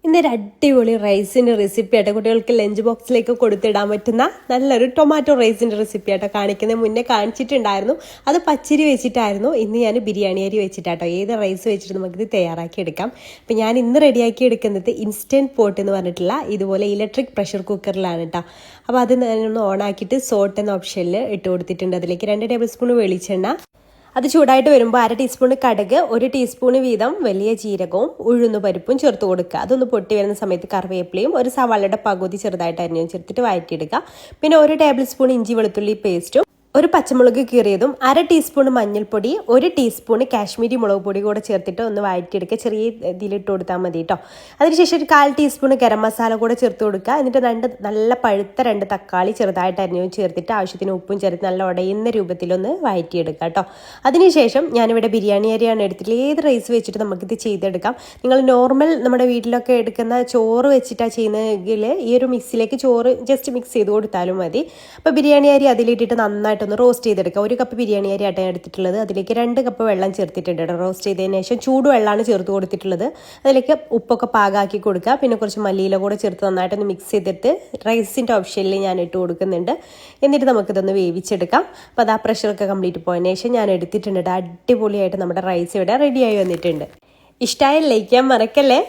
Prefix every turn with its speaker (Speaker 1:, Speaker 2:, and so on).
Speaker 1: ഇന്നൊരു അടിപൊളി റൈസിൻ്റെ റെസിപ്പി ആയിട്ട് കുട്ടികൾക്ക് ലഞ്ച് ബോക്സിലേക്ക് കൊടുത്തിടാൻ പറ്റുന്ന നല്ലൊരു ടൊമാറ്റോ റൈസിൻ്റെ റെസിപ്പി ആയിട്ട് കാണിക്കുന്നത് മുന്നേ കാണിച്ചിട്ടുണ്ടായിരുന്നു. അത് പച്ചരി വെച്ചിട്ടായിരുന്നു. ഇന്ന് ഞാൻ ബിരിയാണി അരി വെച്ചിട്ടാട്ടോ ഏത് റൈസ് വെച്ചിട്ട് നമുക്കിത് തയ്യാറാക്കി എടുക്കാം. അപ്പം ഞാൻ ഇന്ന് റെഡിയാക്കി എടുക്കുന്നത് ഇൻസ്റ്റൻറ്റ് പോട്ട് എന്ന് പറഞ്ഞിട്ടുള്ള ഇതുപോലെ ഇലക്ട്രിക് പ്രഷർ കുക്കറിലാണ് കേട്ടോ. അപ്പോൾ അത് ഞാനൊന്ന് ഓണാക്കിയിട്ട് സോൾട്ട് എന്ന ഓപ്ഷനിൽ ഇട്ട് കൊടുത്തിട്ടുണ്ട്. അതിലേക്ക് 2 ടേബിൾ സ്പൂൺ വെളിച്ചെണ്ണ, അത് ചൂടായിട്ട് വരുമ്പോൾ 1/2 ടീസ്പൂൺ കടുക്, 1 ടീസ്പൂൺ വീതം വലിയ ജീരകവും ഉഴുന്നുപരിപ്പും ചേർത്ത് കൊടുക്കുക. അതൊന്ന് പൊട്ടി വരുന്ന സമയത്ത് കറിവേപ്പിലയും ഒരു സവാളയുടെ പകുതി ചെറുതായിട്ട് അരിഞ്ഞു ചേർത്തിട്ട് വഴറ്റിയെടുക്കുക. പിന്നെ 1 ടേബിൾ സ്പൂൺ ഇഞ്ചി വെളുത്തുള്ളി പേസ്റ്റും, 1 പച്ചമുളക് കീറിയതും, 1/2 ടീസ്പൂൺ മഞ്ഞൾപ്പൊടി, 1 ടീസ്പൂൺ കാശ്മീരി മുളക് പൊടി കൂടെ ചേർത്തിട്ട് ഒന്ന് വഴറ്റിയെടുക്കുക. ചെറിയ ഇതിലിട്ട് കൊടുത്താൽ മതി കേട്ടോ. അതിനുശേഷം 1/4 ടീസ്പൂൺ ഗരം മസാല കൂടെ ചേർത്ത് കൊടുക്കുക. എന്നിട്ട് നല്ല പഴുത്ത 2 തക്കാളി ചെറുതായിട്ട് അരിഞ്ഞു ചേർത്തിട്ട് ആവശ്യത്തിന് ഉപ്പും ചേർത്ത് നല്ല ഉടയുന്ന രൂപത്തിലൊന്ന് വഴറ്റിയെടുക്കുക കേട്ടോ. അതിനുശേഷം ഞാനിവിടെ ബിരിയാണി അരിയാണ് എടുത്തിട്ടുള്ളത്. ഏത് റൈസ് വെച്ചിട്ട് നമുക്കിത് ചെയ്തെടുക്കാം. നിങ്ങൾ നോർമൽ നമ്മുടെ വീട്ടിലൊക്കെ എടുക്കുന്ന ചോറ് വെച്ചിട്ടാണ് ചെയ്യുന്നതെങ്കിൽ ഈ ഒരു മിക്സിലേക്ക് ചോറ് ജസ്റ്റ് മിക്സ് ചെയ്ത് കൊടുത്താലും മതി. അപ്പോൾ ബിരിയാണി അരി അതിലിട്ടിട്ട് നന്നായിട്ട് ഒന്ന് റോസ്റ്റ് ചെയ്തെടുക്കുക. 1 കപ്പ് ബിരിയാണി അരി ആയിട്ടാണ് എടുത്തിട്ടുള്ളത്. അതിലേക്ക് 2 കപ്പ് വെള്ളം ചേർത്തിട്ടുണ്ട്. റോസ്റ്റ് ചെയ്തതിന് ശേഷം ചൂടുവെള്ളമാണ് ചേർത്ത് കൊടുത്തിട്ടുള്ളത്. അതിലേക്ക് ഉപ്പൊക്കെ പാകാക്കി കൊടുക്കുക. പിന്നെ കുറച്ച് മല്ലിയില കൂടെ ചേർത്ത് നന്നായിട്ടൊന്ന് മിക്സ് ചെയ്തിട്ട് റൈസിൻ്റെ ഓപ്ഷനിൽ ഞാൻ ഇട്ട് കൊടുക്കുന്നുണ്ട്. എന്നിട്ട് നമുക്കിതൊന്ന് വേവിച്ചെടുക്കാം. അപ്പോൾ അത് ആ പ്രഷറൊക്കെ കംപ്ലീറ്റ് പോയതിന് ശേഷം ഞാൻ എടുത്തിട്ടുണ്ട്. അടിപൊളിയായിട്ട് നമ്മുടെ റൈസ് ഇവിടെ റെഡിയായി വന്നിട്ടുണ്ട്. ഇഷ്ടമായ ലൈക്ക് ചെയ്യാൻ മറക്കല്ലേ.